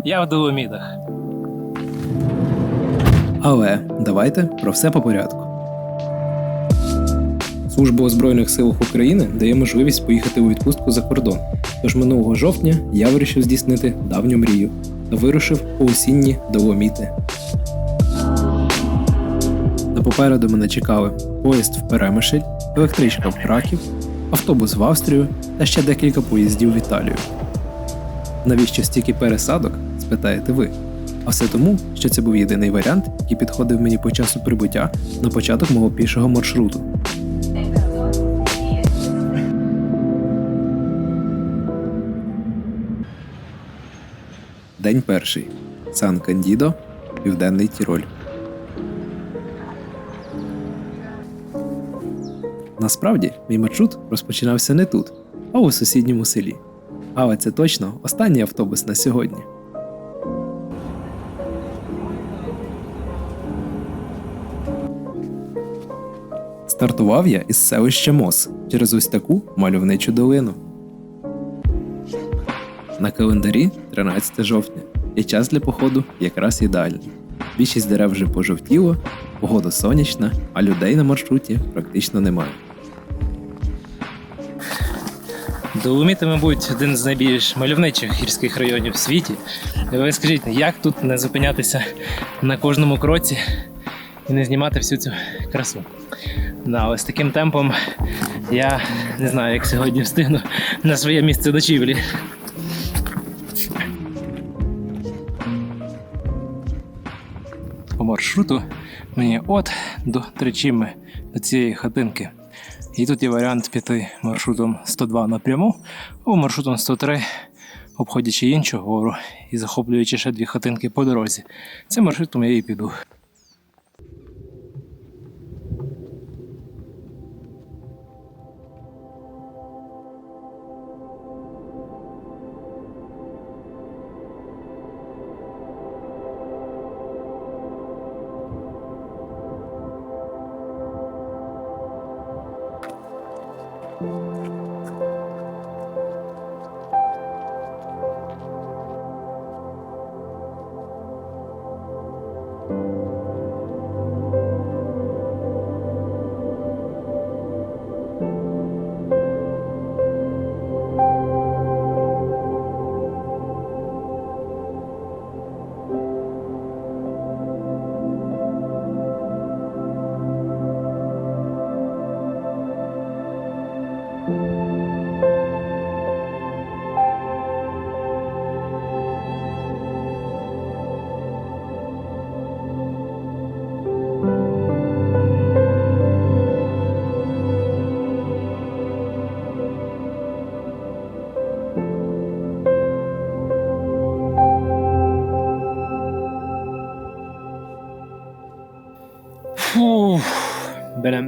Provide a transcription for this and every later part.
Я в Доломітах. Але давайте про все по порядку. Служба у Збройних силах України дає можливість поїхати у відпустку за кордон. Тож минулого жовтня я вирішив здійснити давню мрію та вирушив у осінні Доломіти. Та попереду мене чекали поїзд в Перемишль, електричка в Краків, автобус в Австрію та ще декілька поїздів в Італію. Навіщо стільки пересадок, спитаєте ви? А все тому, що це був єдиний варіант, який підходив мені по часу прибуття на початок мого пішого маршруту. День перший. Сан-Кандідо, Південний Тіроль. Насправді, мій маршрут розпочинався не тут, а у сусідньому селі. Але це точно останній автобус на сьогодні. Стартував я із селища Мос через ось таку мальовничу долину. На календарі 13 жовтня, і час для походу якраз ідеальний. Більшість дерев вже пожовтіло, погода сонячна, а людей на маршруті практично немає. Доломіти, мабуть, один з найбільш мальовничих гірських районів в світі. Ви скажіть, як тут не зупинятися на кожному кроці і не знімати всю цю красу? Але з таким темпом я не знаю, як сьогодні встигну на своє місце ночівлі. По маршруту мені от до Тричими, до цієї хатинки. І тут є варіант піти маршрутом 102 напряму, або маршрутом 103, обходячи іншу гору і захоплюючи ще 2 хатинки по дорозі. Цим маршрутом я і піду.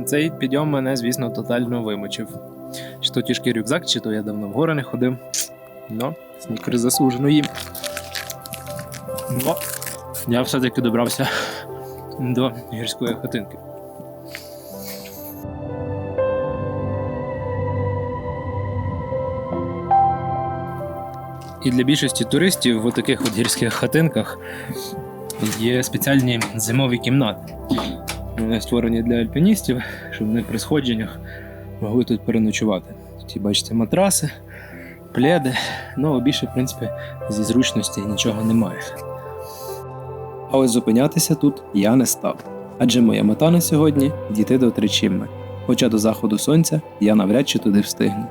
Цей підйом мене, звісно, тотально вимочив. Чи то тяжкий рюкзак, чи то я давно в гори не ходив. Но снікери заслужено їм. Но я все-таки добрався до гірської хатинки. І для більшості туристів в таких от гірських хатинках є спеціальні зимові кімнати. Вони створені для альпіністів, щоб вони при сходженнях могли тут переночувати. Тут, бачите, матраси, пледи, ну, більше, в принципі, зі зручності нічого немає. Але зупинятися тут я не став. Адже моя мета на сьогодні – дійти до Тричими. Хоча до заходу сонця я навряд чи туди встигну.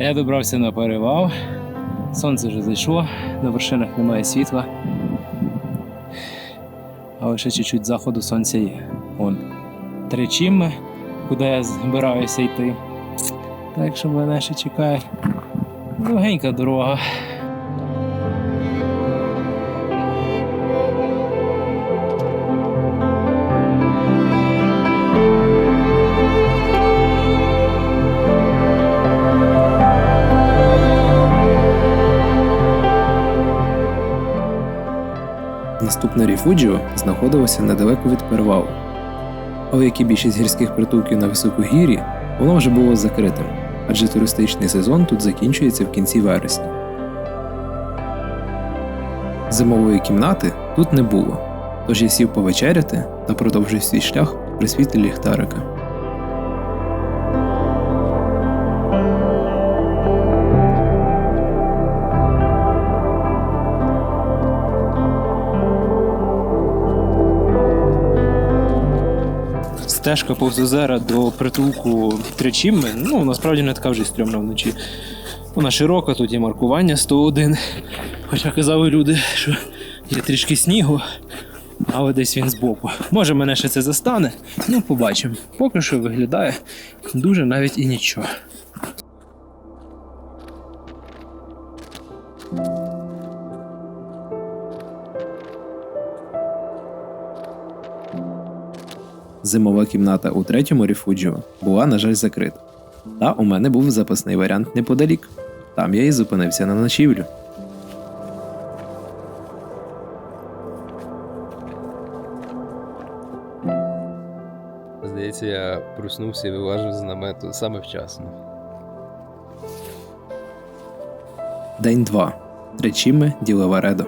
Я добрався на перевал, сонце вже зайшло, на вершинах немає світла, але ще чуть-чуть заходу сонця є. Вон Тричими, куди я збираюся йти. Так що мене ще чекає довгенька дорога. Наступне рефуджіо знаходилося недалеко від перевалу. Але як і більшість гірських притулків на високогір'ї, воно вже було закритим, адже туристичний сезон тут закінчується в кінці вересня. Зимової кімнати тут не було, тож я сів повечеряти та продовжив свій шлях при світлі ліхтарика. Стежка повз озера до притулку Тричімми, насправді не така вже й стрьомна вночі. Вона широка, тут є маркування 101. Хоча казали люди, що є трішки снігу, але десь він збоку. Може мене ще це застане, побачимо. Поки що виглядає дуже навіть і нічого. Зимова кімната у третьому рефуджіо була, на жаль, закрита. Та у мене був запасний варіант неподалік. Там я і зупинився на ночівлю. Здається, я проснувся і вилажу з намету саме вчасно. День 2. Тричімме ді Лаваредо.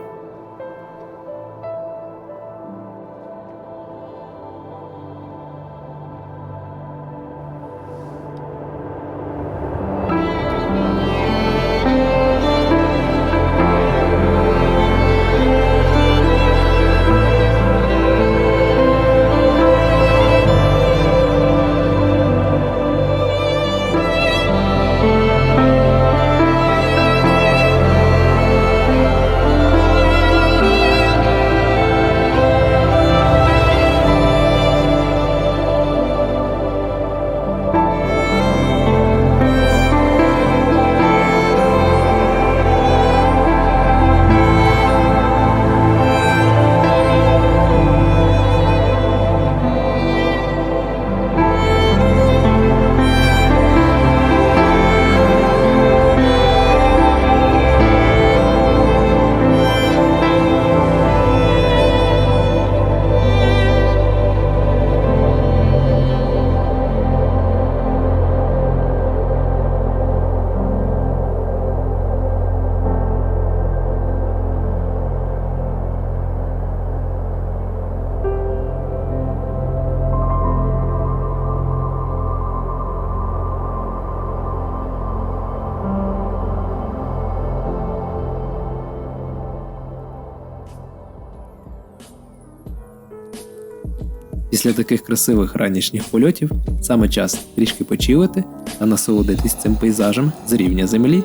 Після таких красивих ранішніх польотів саме час трішки почилити та насолодитись цим пейзажем з рівня землі.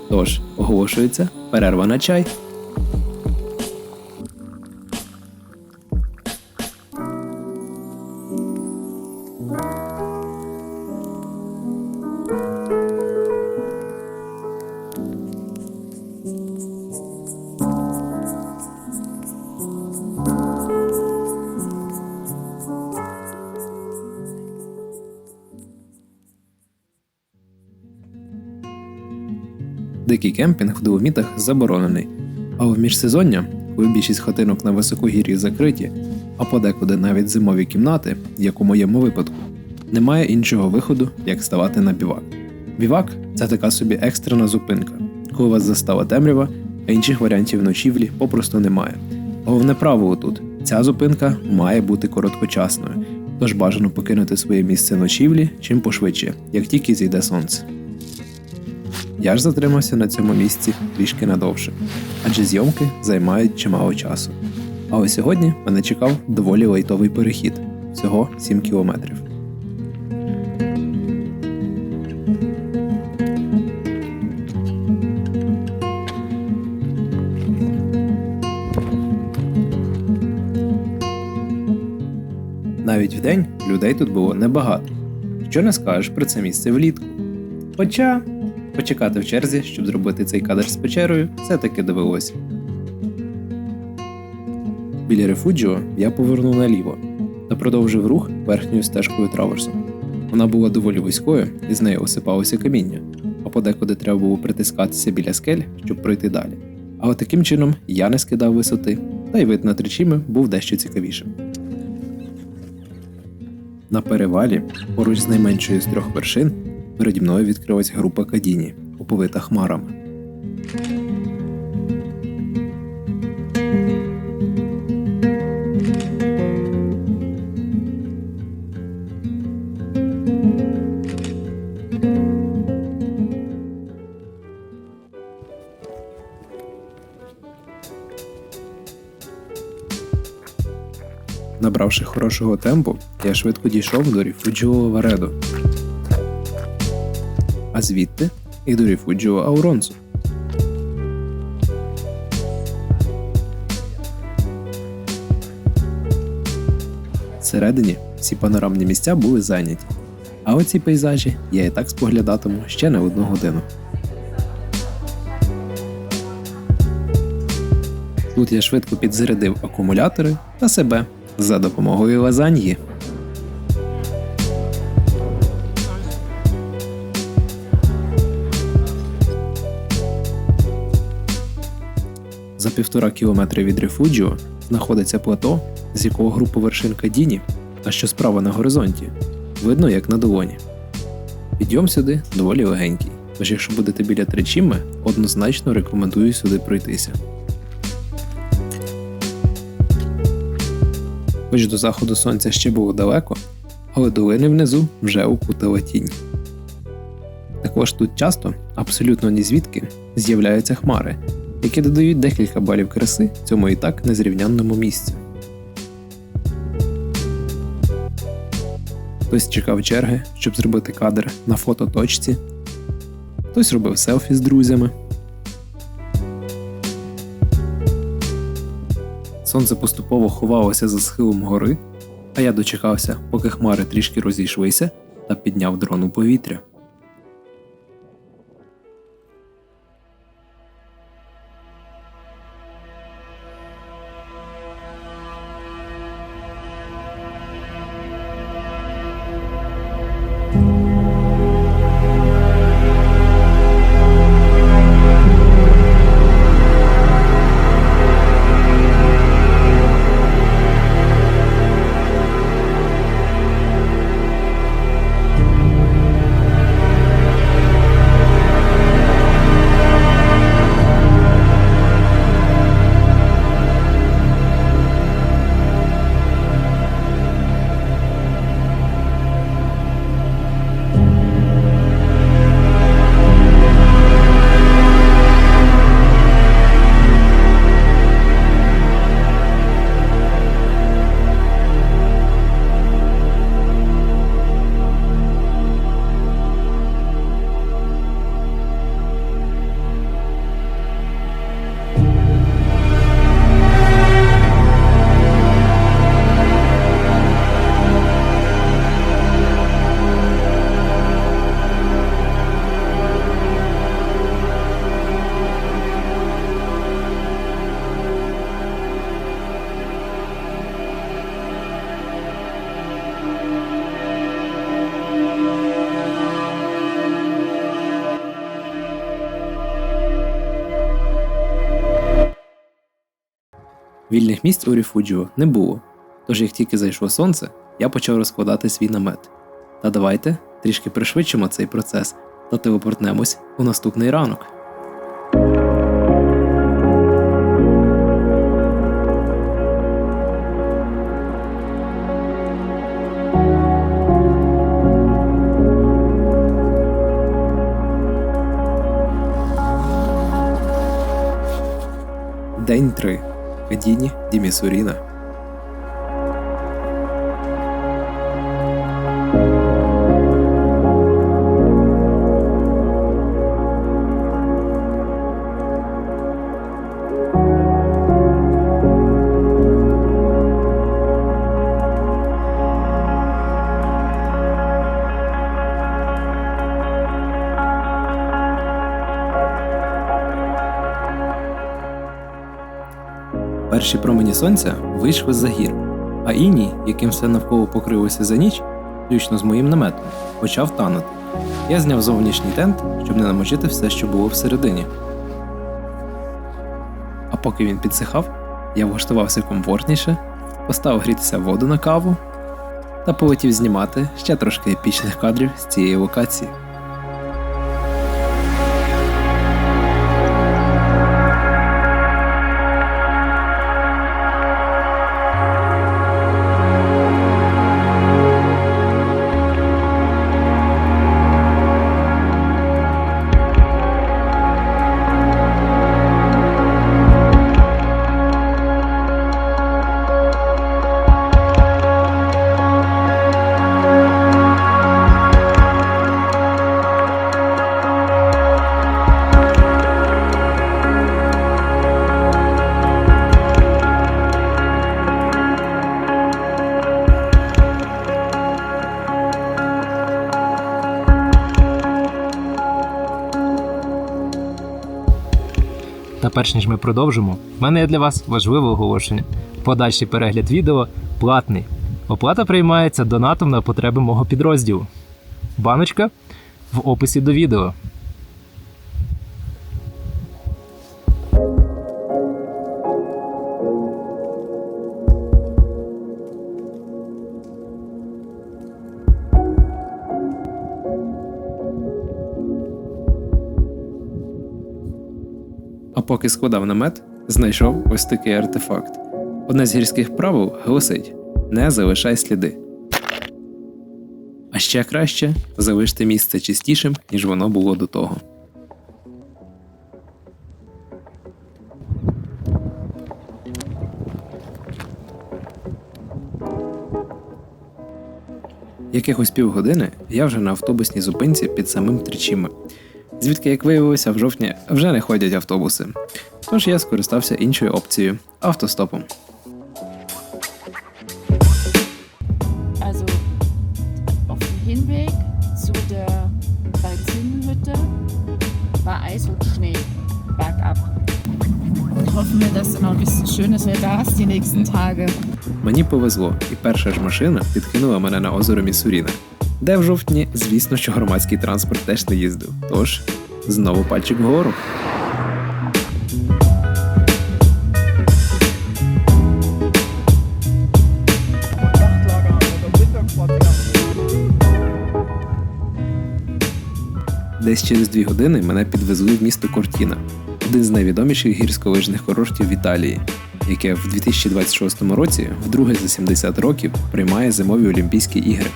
Тож, оголошується перерва на чай. Дикий кемпінг в Доломітах заборонений, але в міжсезоння, коли більшість хатинок на високогір'ї закриті, а подекуди навіть зимові кімнати, як у моєму випадку, немає іншого виходу, як ставати на бівак. Бівак – це така собі екстрена зупинка, коли вас застала темрява, а інших варіантів ночівлі попросту немає. Головне правило тут – ця зупинка має бути короткочасною, тож бажано покинути своє місце ночівлі чим пошвидше, як тільки зійде сонце. Я ж затримався на цьому місці трішки надовше, адже зйомки займають чимало часу. Але сьогодні мене чекав доволі лайтовий перехід – всього 7 кілометрів. Навіть вдень людей тут було небагато. Що не скажеш про це місце влітку. Хоча почекати в черзі, щоб зробити цей кадр з печерою, все-таки довелося. Біля рефуджіо я повернув наліво та продовжив рух верхньою стежкою траверсом. Вона була доволі вузькою і з нею осипалося каміння, а подекуди треба було притискатися біля скель, щоб пройти далі. Але таким чином я не скидав висоти, та й вид на Тричіми був дещо цікавішим. На перевалі, поруч з найменшою з 3 вершин, переді мною відкрилась група Кадіні, оповита хмарами. Набравши хорошого темпу, я швидко дійшов до Ріфуджіо Варедо, а звідти і до Ріфуджіо Ауронсо. Всередині всі панорамні місця були зайняті, а оці пейзажі я і так споглядатиму ще не 1 годину. Тут я швидко підзарядив акумулятори та себе за допомогою лазаньї. За 1,5 кілометри від Ріфуджіо знаходиться плато, з якого група вершин Кадіні, а що справа на горизонті, видно як на долоні. Підйом сюди доволі легенький, тож якщо будете біля Тричіми, однозначно рекомендую сюди пройтися. Хоч до заходу сонця ще було далеко, але долини внизу вже окутала тінь. Також тут часто, абсолютно ні звідки, з'являються хмари, які додають декілька балів краси цьому і так незрівнянному місцю. Хтось чекав черги, щоб зробити кадр на фототочці, хтось робив селфі з друзями. Сонце поступово ховалося за схилом гори, а я дочекався, поки хмари трішки розійшлися, та підняв дрон у повітря. Вільних місць у Ріфуджіо не було, тож як тільки зайшло сонце, я почав розкладати свій намет. Та давайте трішки пришвидшимо цей процес та телепортнемось у наступний ранок. День 3. Кадіні ді Місуріна. Перші промені сонця вийшли з-за гір, а іній, яким все навколо покрилося за ніч, включно з моїм наметом, почав танути. Я зняв зовнішній тент, щоб не намочити все, що було всередині. А поки він підсихав, Я влаштувався комфортніше, поставив грітися воду на каву та полетів знімати ще трошки епічних кадрів з цієї локації. Та перш ніж ми продовжимо, в мене є для вас важливе оголошення. Подальший перегляд відео платний. Оплата приймається донатом на потреби мого підрозділу. Баночка в описі до відео. А поки складав намет, знайшов ось такий артефакт. Одне з гірських правил гласить: не залишай сліди. А ще краще залиште місце чистішим, ніж воно було до того. Якихось півгодини я вже на автобусній зупинці під самим Тричима, звідки, як виявилося, в жовтні вже не ходять автобуси. Тож я скористався іншою опцією – автостопом. Also auf dem Hinweg zu der Waldzinnenhütte war Eis und Schnee bergab. Hoffen wir, dass dann auch ein bisschen schönes Wetter ist die nächsten Tage. Мені повезло, і перша ж машина підкинула мене на озеро Міссуріна, де в жовтні, звісно, що громадський транспорт теж не їздив. Тож, знову пальчик вгору. Десь через 2 години мене підвезли в місто Кортіна, один з найвідоміших гірськолижних курортів в Італії, яке в 2026 році, вдруге за 70 років, приймає зимові Олімпійські ігри.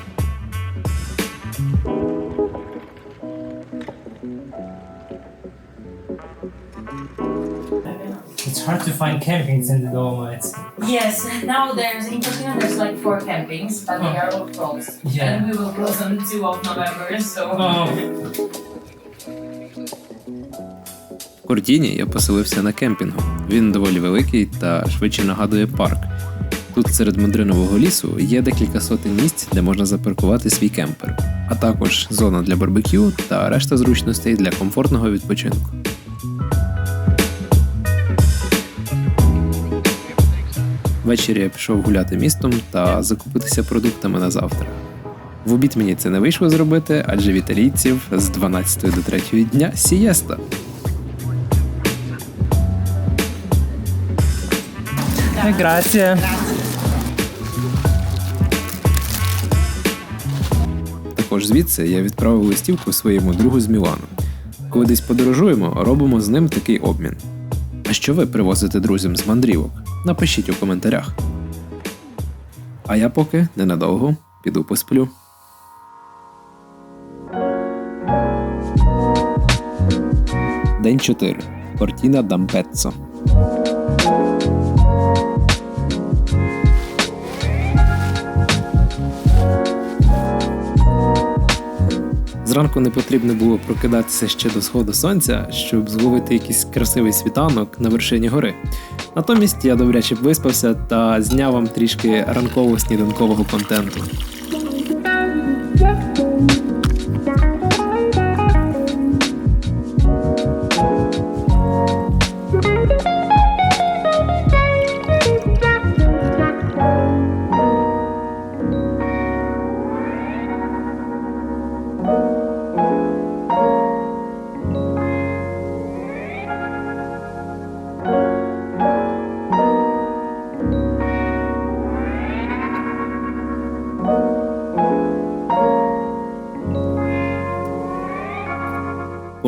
It's hard to find campings in the Dolomites. Yes, now in Cortina there's like 4 campings, but they are all closed. Yeah. And we will close on 2 of November, so... В Кортіні я поселився на кемпінгу. Він доволі великий та швидше нагадує парк. Тут серед мандринового лісу є декілька сотень місць, де можна запаркувати свій кемпер, а також зона для барбекю та решта зручностей для комфортного відпочинку. Ввечері я пішов гуляти містом та закупитися продуктами на завтра. В обід мені це не вийшло зробити, адже в італійців з 12 до 3 дня сієста. Грація. Також звідси я відправив листівку своєму другу з Мілану. Коли десь подорожуємо, робимо з ним такий обмін. А що ви привозите друзям з мандрівок? Напишіть у коментарях. А я поки ненадовго піду посплю. День 4. Кортіна d'Ampezzo. Зранку не потрібно було прокидатися ще до сходу сонця, щоб зловити якийсь красивий світанок на вершині гори. Натомість я добряче виспався та зняв вам трішки ранково-сніданкового контенту.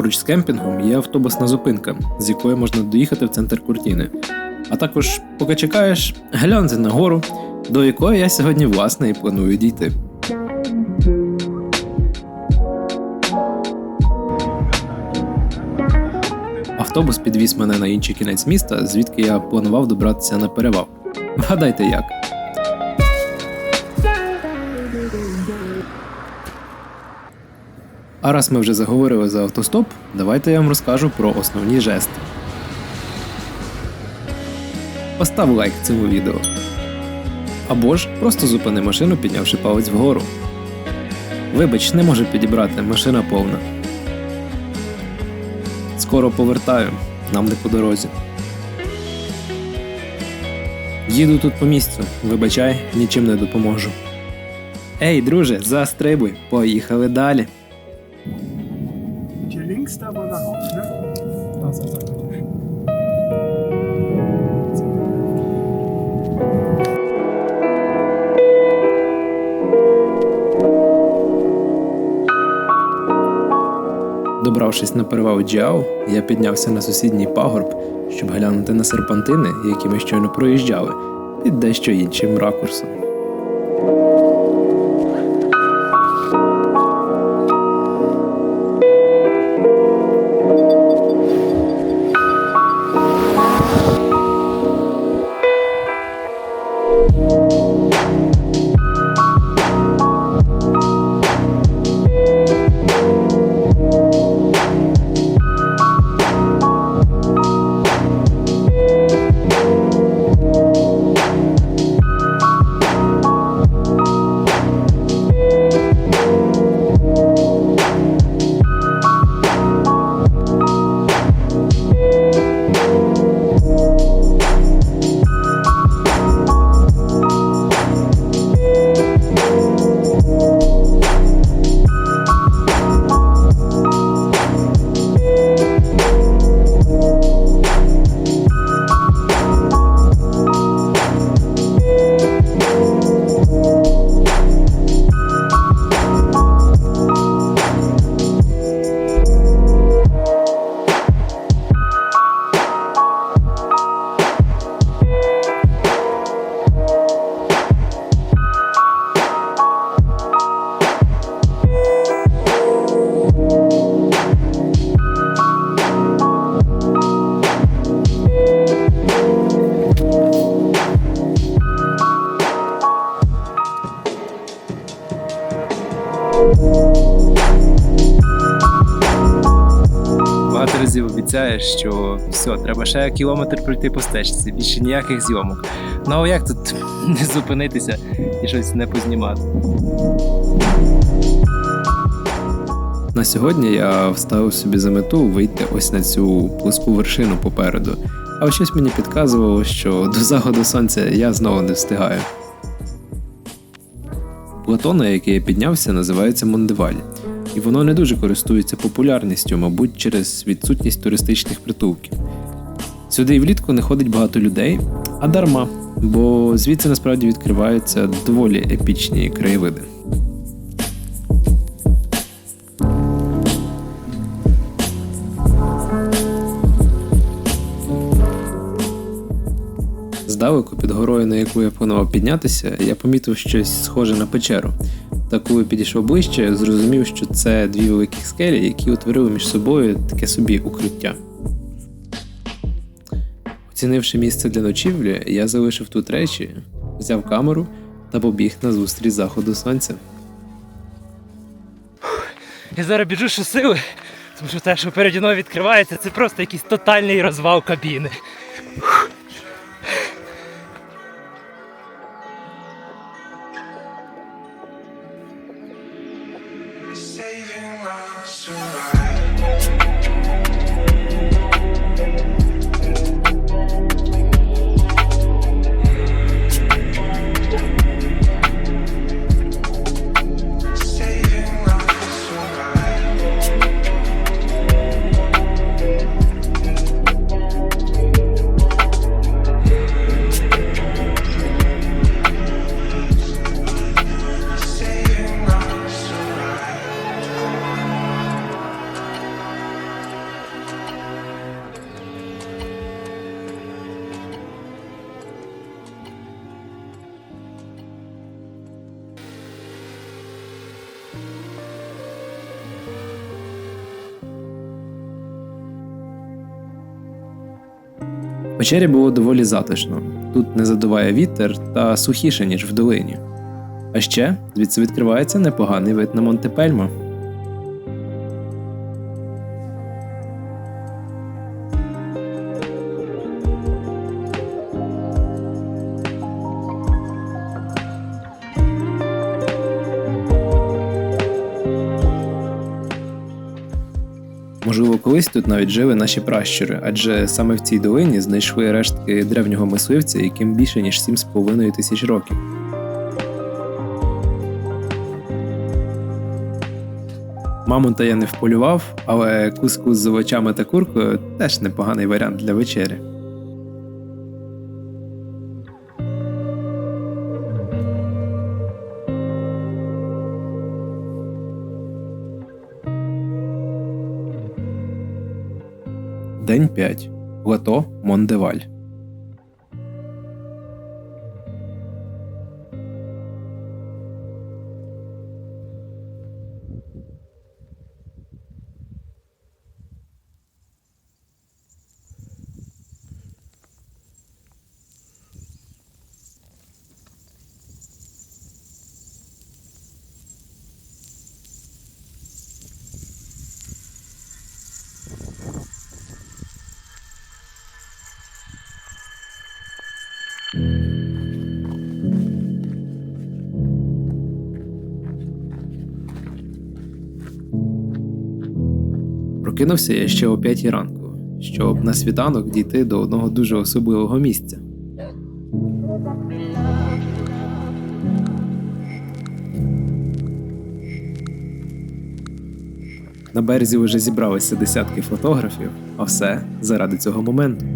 Поруч з кемпінгом є автобусна зупинка, з якої можна доїхати в центр Куртіни. А також, поки чекаєш, гляньте на гору, до якої я сьогодні власне і планую дійти. Автобус підвіз мене на інший кінець міста, звідки я планував добратися на перевал. Вгадайте як? А раз ми вже заговорили за автостоп, давайте я вам розкажу про основні жести. Постав лайк цьому відео. Або ж просто зупини машину, піднявши палець вгору. Вибач, не можу підібрати, машина повна. Скоро повертаю, нам не по дорозі. Їду тут по місцю, вибачай, нічим не допоможу. Ей, друже, застрибуй, поїхали далі. Hier links, da war der Haus, ne? Da ist er. Добравшись на перевал Джіау, я піднявся на сусідній пагорб, щоб глянути на серпантини, які ми щойно проїжджали, під дещо іншим ракурсом. Багато разів обіцяєш, що все, треба ще кілометр пройти по стежці, більше ніяких зйомок. Ну а як тут не зупинитися і щось не познімати? На сьогодні я вставив собі за мету вийти ось на цю плоску вершину попереду, але щось мені підказувало, що до заходу сонця я знову не встигаю. Плато, на яке я піднявся, називається Мондеваль, і воно не дуже користується популярністю, мабуть, через відсутність туристичних притулків. Сюди і влітку не ходить багато людей, а дарма, бо звідси насправді відкриваються доволі епічні краєвиди. Здалеку, під горою, на яку я планував піднятися, я помітив щось схоже на печеру. Та коли підійшов ближче, зрозумів, що це дві великі скелі, які утворили між собою таке собі укриття. Оцінивши місце для ночівлі, я залишив тут речі, взяв камеру та побіг на зустріч заходу сонця. Я зараз біжу щосили, тому що те, що переді мною відкривається, це просто якийсь тотальний розвал кабіни. В печері було доволі затишно. Тут не задуває вітер та сухіше, ніж в долині. А ще звідси відкривається непоганий вид на Монте-Пельмо. Можливо, колись тут навіть жили наші пращури, адже саме в цій долині знайшли рештки древнього мисливця, яким більше ніж 7,5 тисяч років. Мамонта я не вполював, але кускус з овочами та куркою теж непоганий варіант для вечері. День 5. Плато Мондеваль. Прокинувся я ще о 5 ранку, щоб на світанок дійти до одного дуже особливого місця. На березі вже зібралися десятки фотографів, а все заради цього моменту.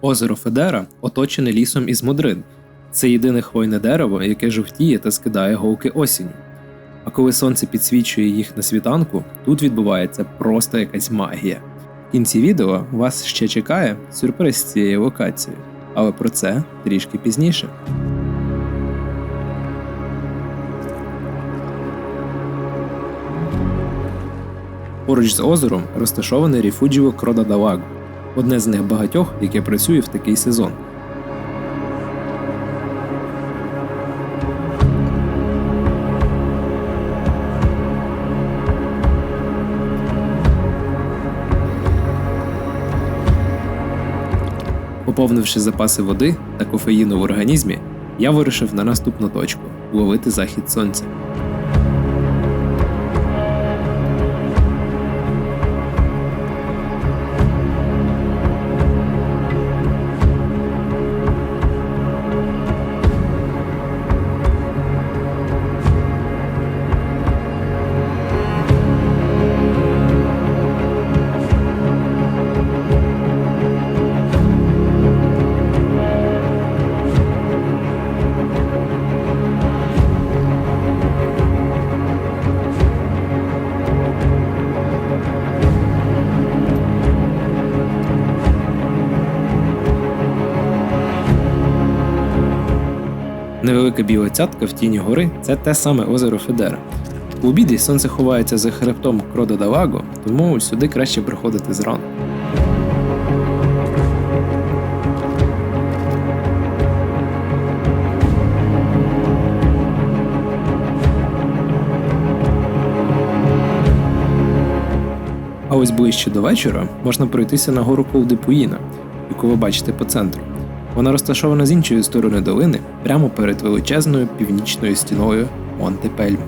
Озеро Федера оточене лісом із модрин. Це єдине хвойне дерево, яке жовтіє та скидає голки осінню. А коли сонце підсвічує їх на світанку, тут відбувається просто якась магія. В кінці відео вас ще чекає сюрприз з цією локацією, але про це трішки пізніше. Поруч з озером розташоване ріфуджіо Крода да Лаго, одне з них багатьох, яке працює в такий сезон. Поповнивши запаси води та кофеїну в організмі, я вирушив на наступну точку – ловити захід сонця. Невелика біла цятка в тіні гори – це те саме озеро Федера. У обіді сонце ховається за хребтом Крода да Лаго, тому сюди краще приходити зранку. ось ближче до вечора можна пройтися на гору Колдипуїна, яку ви бачите по центру. Вона розташована з іншої сторони долини, прямо перед величезною північною стіною Монте Пельмо.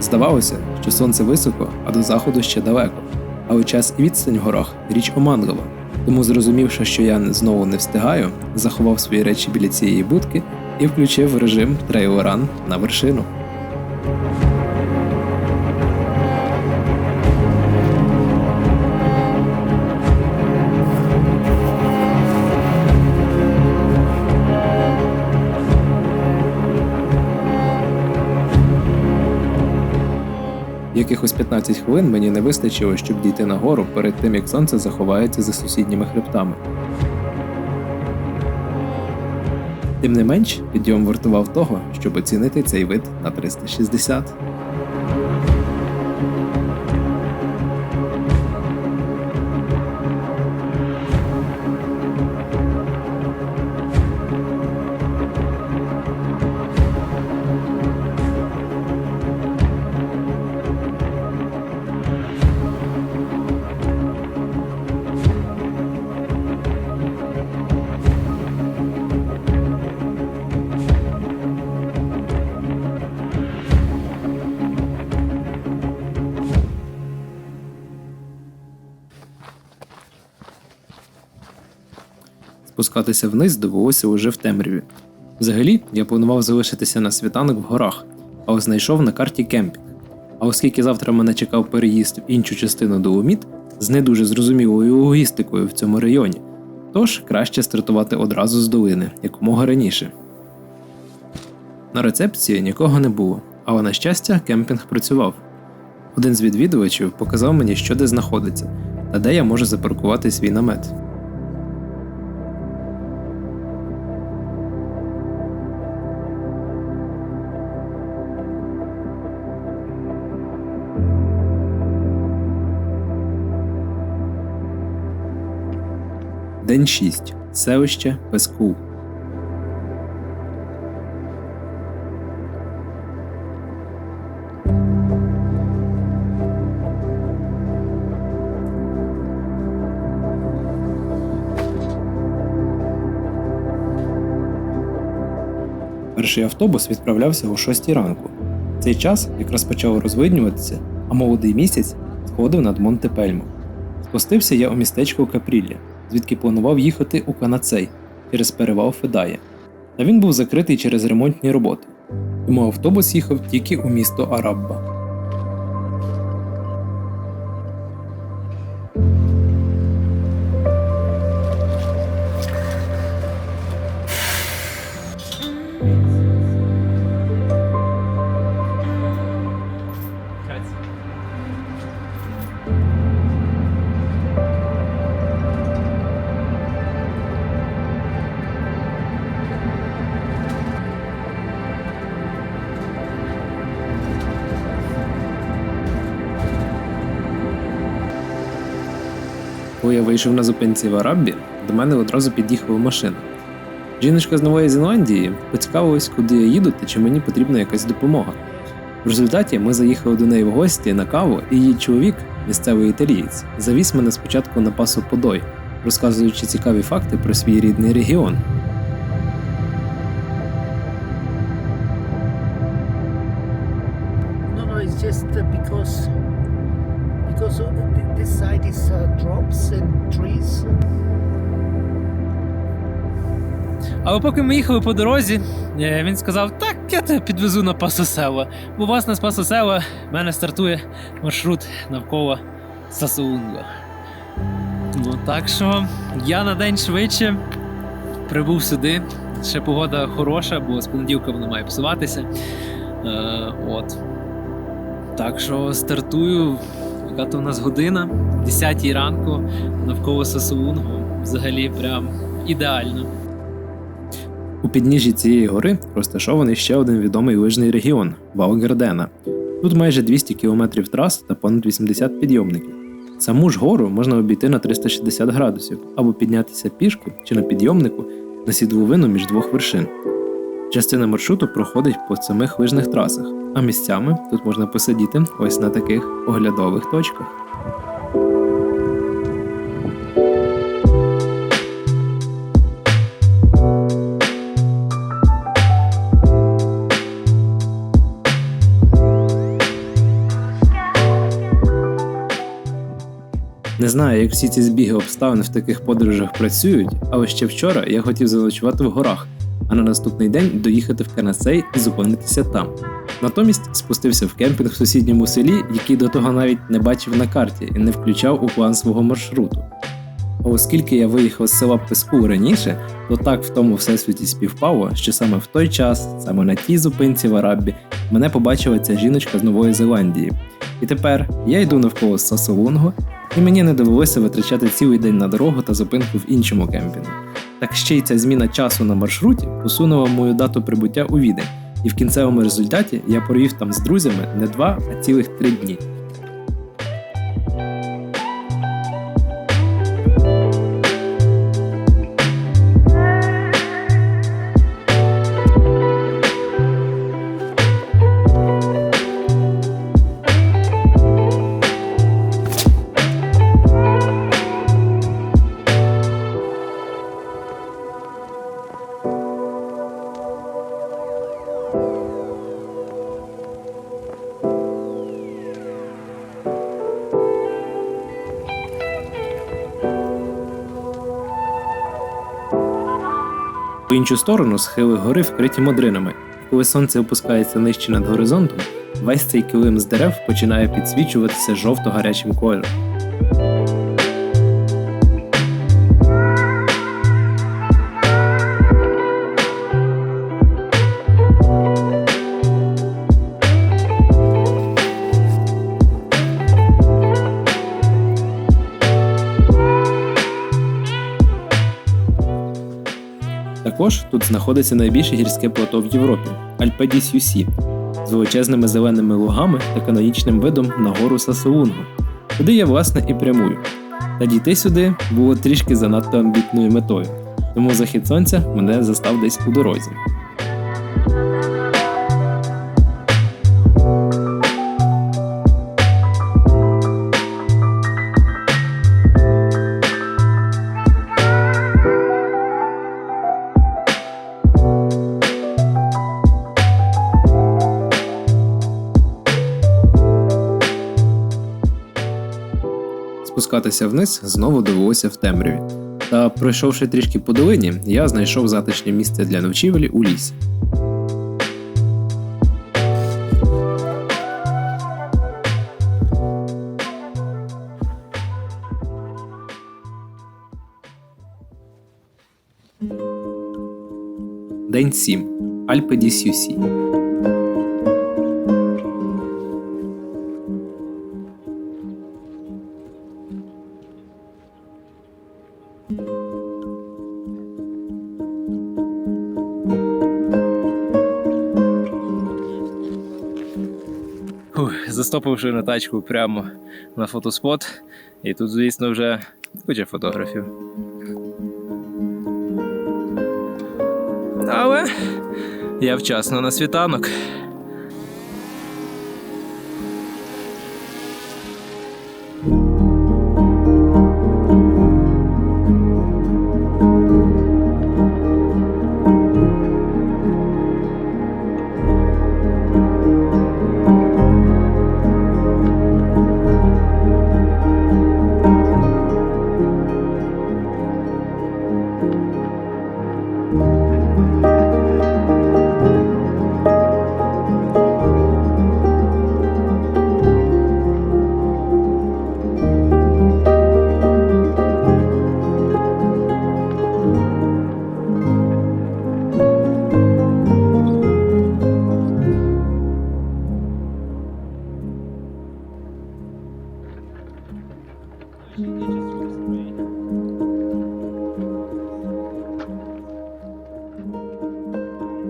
Здавалося, що сонце високо, а до заходу ще далеко. Але час і відстань в горах – річ оманлива. Тому, зрозумівши, що я знову не встигаю, заховав свої речі біля цієї будки і включив режим трейл-ран на вершину. Якихось 15 хвилин мені не вистачило, щоб дійти на гору перед тим, як сонце заховається за сусідніми хребтами. Тим не менш, підйом вартував того, щоб оцінити цей вид на 360. Спускатися вниз довелося уже в темряві. Взагалі, я планував залишитися на світанок в горах, але знайшов на карті кемпінг. А оскільки завтра мене чекав переїзд в іншу частину Доломіт з не дуже зрозумілою логістикою в цьому районі, тож краще стартувати одразу з долини, якомога раніше. На рецепції нікого не було, але на щастя кемпінг працював. Один з відвідувачів показав мені, що де знаходиться, та де я можу запаркувати свій намет. День 6. Селище Пескул. Перший автобус відправлявся о 6 ранку. Цей час якраз почав розвиднюватися, а молодий місяць сходив над Монте Пельмо. Спустився я у містечко Капрілля, звідки планував їхати у Канацей через перевал Федая. Та він був закритий через ремонтні роботи, тому автобус їхав тільки у місто Арабба. Коли я вийшов на зупинці в Араббі, до мене одразу під'їхала машина. Жіночка з Нової Зеландії поцікавилась, куди я їду та чи мені потрібна якась допомога. В результаті ми заїхали до неї в гості на каву, і її чоловік, місцевий італієць, завіз мене спочатку на Пасо Подой, розказуючи цікаві факти про свій рідний регіон. No, it's just because this side is drops and trees. Але поки ми їхали по дорозі, він сказав: так, я тебе підвезу на Пасо-Село. Бо власне з Пасо-Село в мене стартує маршрут навколо Сасоунго. Ну, так що я на день швидше прибув сюди. Ще погода хороша, бо з понеділка вона має псуватися. От. Так що стартую, яка то у нас година, 10 ранку, навколо Сасоунго. Взагалі прям ідеально. У підніжжі цієї гори розташований ще один відомий лижний регіон – Вал Гардена. Тут майже 200 км трас та понад 80 підйомників. Саму ж гору можна обійти на 360 градусів, або піднятися пішки чи на підйомнику на сідловину між двох вершин. Частина маршруту проходить по самих лижних трасах, а місцями тут можна посидіти ось на таких оглядових точках. Не знаю, як всі ці збіги обставин в таких подорожах працюють, але ще вчора я хотів заночувати в горах, а на наступний день доїхати в Канасей і зупинитися там. Натомість спустився в кемпінг в сусідньому селі, який до того навіть не бачив на карті і не включав у план свого маршруту. А оскільки я виїхав з села Песку раніше, то так в тому всесвіті співпало, що саме в той час, саме на тій зупинці в Араббі, мене побачила ця жіночка з Нової Зеландії. І тепер я йду навколо Сасолунго, і мені не довелося витрачати цілий день на дорогу та зупинку в іншому кемпінгу. Так ще й ця зміна часу на маршруті посунула мою дату прибуття у Відень, і в кінцевому результаті я провів там з друзями не 2, а цілих 3 дні. По іншу сторону схили гори вкриті модринами. Коли сонце опускається нижче над горизонтом, весь цей килим з дерев починає підсвічуватися жовто-гарячим кольором. Також тут знаходиться найбільше гірське плато в Європі – Альпе ді Сюсі, з величезними зеленими лугами та канонічним видом на гору Сасолунго. Туди я, власне, і прямую. Та дійти сюди було трішки занадто амбітною метою, тому захід сонця мене застав десь у дорозі. Спускатися вниз знову довелося в темряві. Та, пройшовши трішки по долині, я знайшов затишне місце для ночівлі у лісі. День 7. Альпе ді Сюсі. Застопивши на тачку прямо на фотоспот, і тут, звісно, вже куча фотографів. Але я вчасно на світанок.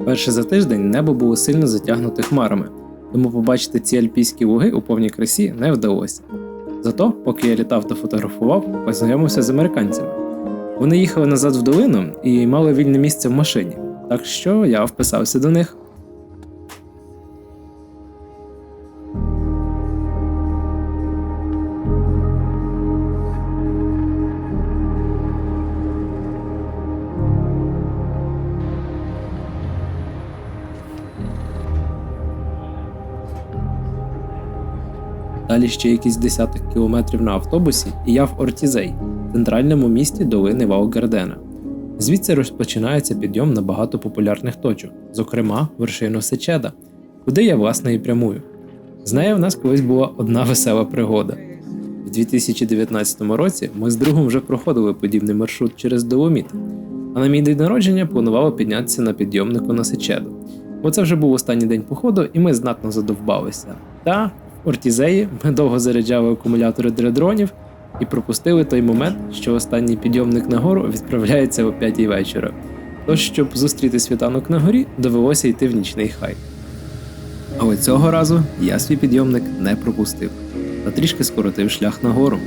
Перше за тиждень небо було сильно затягнуте хмарами, тому побачити ці альпійські луги у повній красі не вдалося. Зато, поки я літав та фотографував, познайомився з американцями. Вони їхали назад в долину і мали вільне місце в машині, так що я вписався до них. Далі ще якісь десяток кілометрів на автобусі, і я в Ортізей, центральному місті долини Вау-Гардена. Звідси розпочинається підйом на багато популярних точок, зокрема вершину Сечеда, куди я власне і прямую. З нею в нас колись була одна весела пригода. В 2019 році ми з другом вже проходили подібний маршрут через Доломіт, а на мій день народження планували піднятися на підйомнику на Сечеду. Бо це вже був останній день походу, і ми знатно задовбалися. Та в Ортізеї ми довго заряджали акумулятори для дронів і пропустили той момент, що останній підйомник на гору відправляється о 5 вечора. Тож, щоб зустріти світанок на горі, довелося йти в нічний хайк. Але цього разу я свій підйомник не пропустив, а трішки скоротив шлях на гору.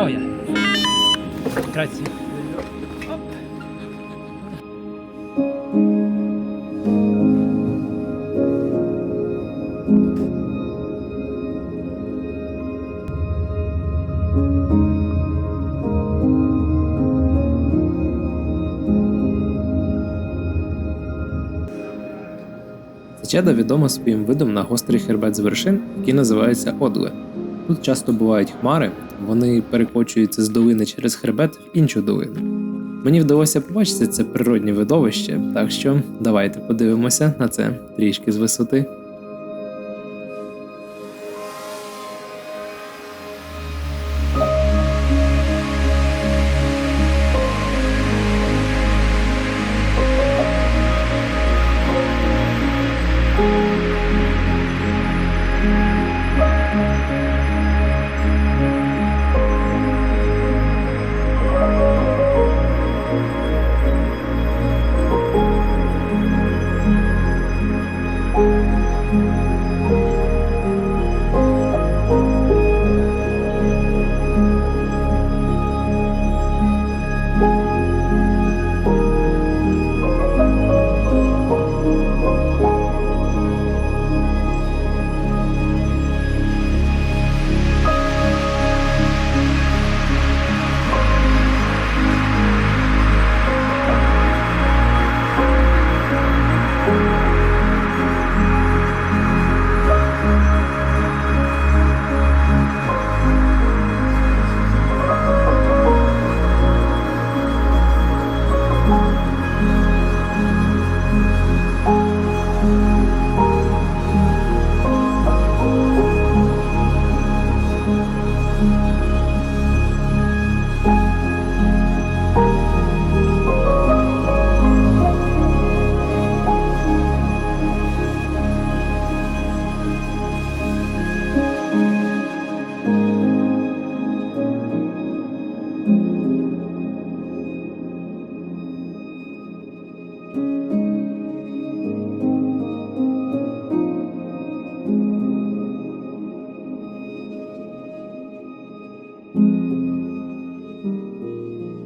Oh yeah. Grazie. Сечеда відома своїм видом на гострий хребет з вершин, який називається Одле. Тут часто бувають хмари, вони перекочуються з долини через хребет в іншу долину. Мені вдалося побачити це природне видовище, так що давайте подивимося на це трішки з висоти.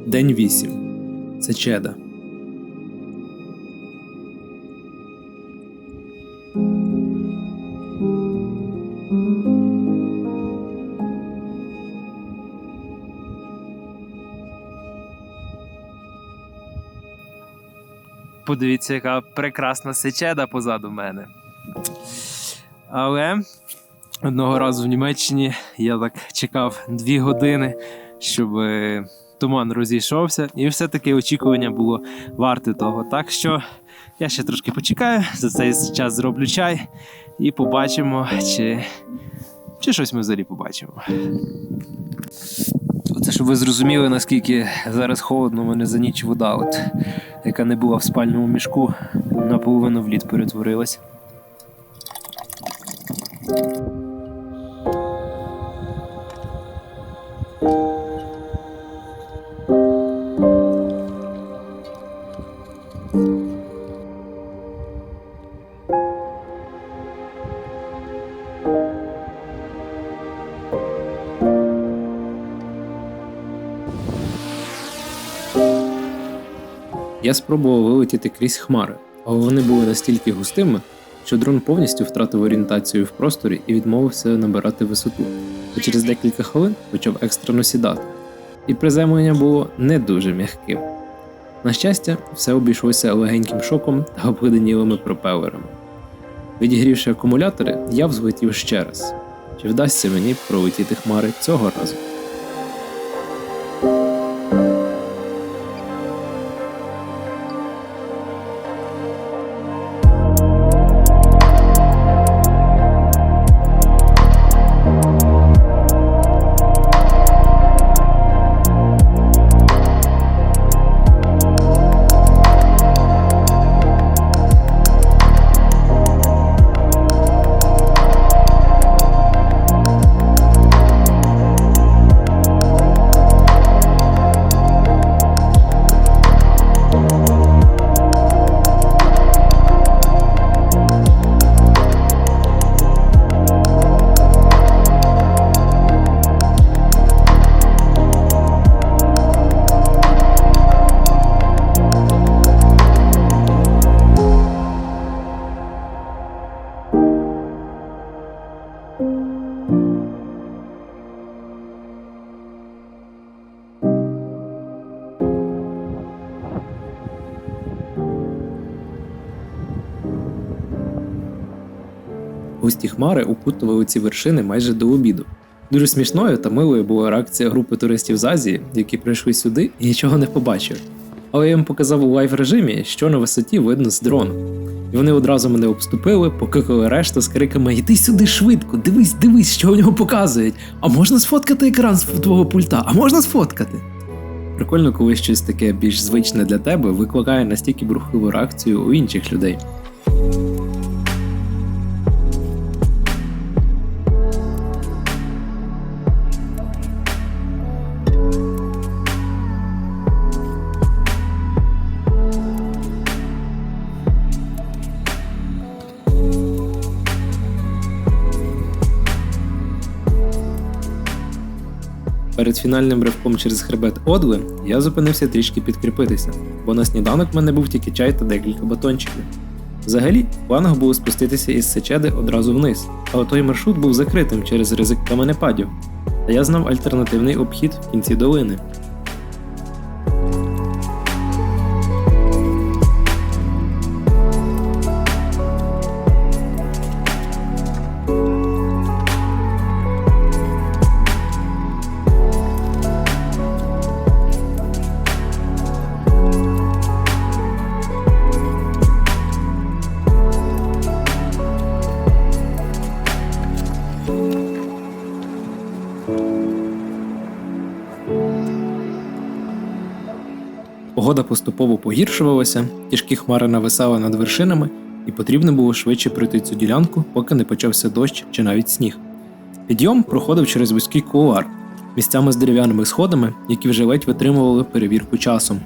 День 8. Сечеда. Подивіться, яка прекрасна Сечеда позаду мене. Але одного разу в Німеччині я так чекав 2 години, щоб туман розійшовся, і все-таки очікування було варте того. Так що я ще трошки почекаю, за цей час зроблю чай і побачимо, чи щось ми взагалі побачимо. Оце, щоб ви зрозуміли, наскільки зараз холодно, у мене за ніч вода, яка не була в спальному мішку, наполовину в лід перетворилась. Я спробував вилетіти крізь хмари, але вони були настільки густими, що дрон повністю втратив орієнтацію в просторі і відмовився набирати висоту, а через декілька хвилин почав екстрено сідати. І приземлення було не дуже м'яким. На щастя, все обійшлося легеньким шоком та обледенілими пропелерами. Відігрівши акумулятори, я взлетів ще раз. Чи вдасться мені пролетіти хмари цього разу? Густі хмари окутували ці вершини майже до обіду. Дуже смішною та милою була реакція групи туристів з Азії, які прийшли сюди і нічого не побачили. Але я їм показав у лайв-режимі, що на висоті видно з дрону. І вони одразу мене обступили, покликали решту з криками «Іди сюди швидко, дивись, що у нього показують! А можна сфоткати екран з твого пульта? А можна сфоткати?» Прикольно, коли щось таке більш звичне для тебе викликає настільки бурхливу реакцію у інших людей. Перед фінальним ривком через хребет Одли я зупинився трішки підкріпитися, бо на сніданок в мене був тільки чай та декілька батончиків. Взагалі, в планах було спуститися із Сечеди одразу вниз, але той маршрут був закритим через ризик каменепадів, та я знав альтернативний обхід в кінці долини. Погода поступово погіршувалася, тяжкі хмари нависали над вершинами, і потрібно було швидше пройти цю ділянку, поки не почався дощ чи навіть сніг. Підйом проходив через вузький кулуар, місцями з дерев'яними сходами, які вже ледь витримували перевірку часом.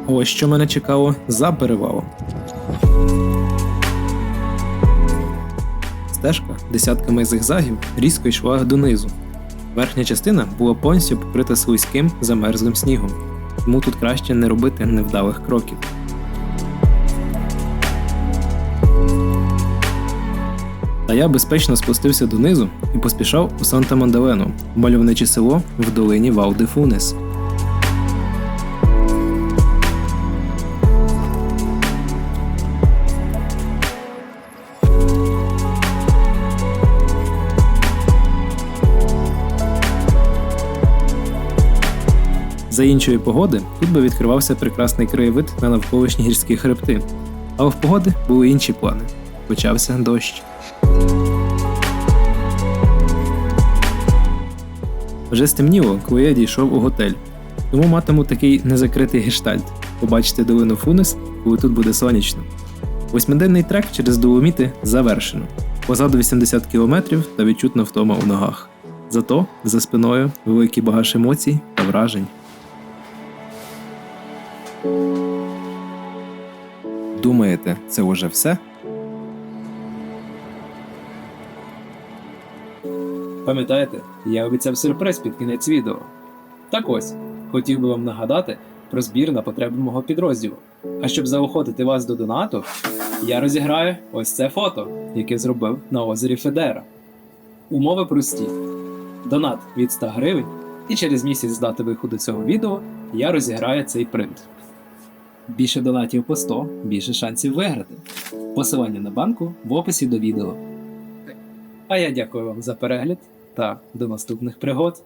Ось що мене чекало за перевалом. Стежка десятками зигзагів різко йшла донизу. Верхня частина була повністю покрита слизьким замерзлим снігом, тому тут краще не робити невдалих кроків. Та я безпечно спустився донизу і поспішав у Санта-Мандалену, мальовниче село в долині Вал-де-Фунес. За іншої погоди тут би відкривався прекрасний краєвид на навколишні гірські хребти, але в погоди були інші плани. Почався дощ. Вже стемніло, коли я дійшов у готель, тому матиму такий незакритий гештальт – побачити долину Фунес, коли тут буде сонячно. 8-денний трек через Доломіти завершено. Позаду 80 км та відчутна втома у ногах. Зато за спиною великий багаж емоцій та вражень. Думаєте, це уже все? Пам'ятаєте, я обіцяв сюрприз під кінець відео. Так ось, хотів би вам нагадати про збір на потреби мого підрозділу. А щоб заохотити вас до донату, я розіграю ось це фото, яке зробив на озері Федера. Умови прості. Донат від 100 гривень, і через місяць з дати виходу цього відео я розіграю цей принт. Більше донатів по 100, більше шансів виграти. Посилання на банку в описі до відео. А я дякую вам за перегляд та до наступних пригод.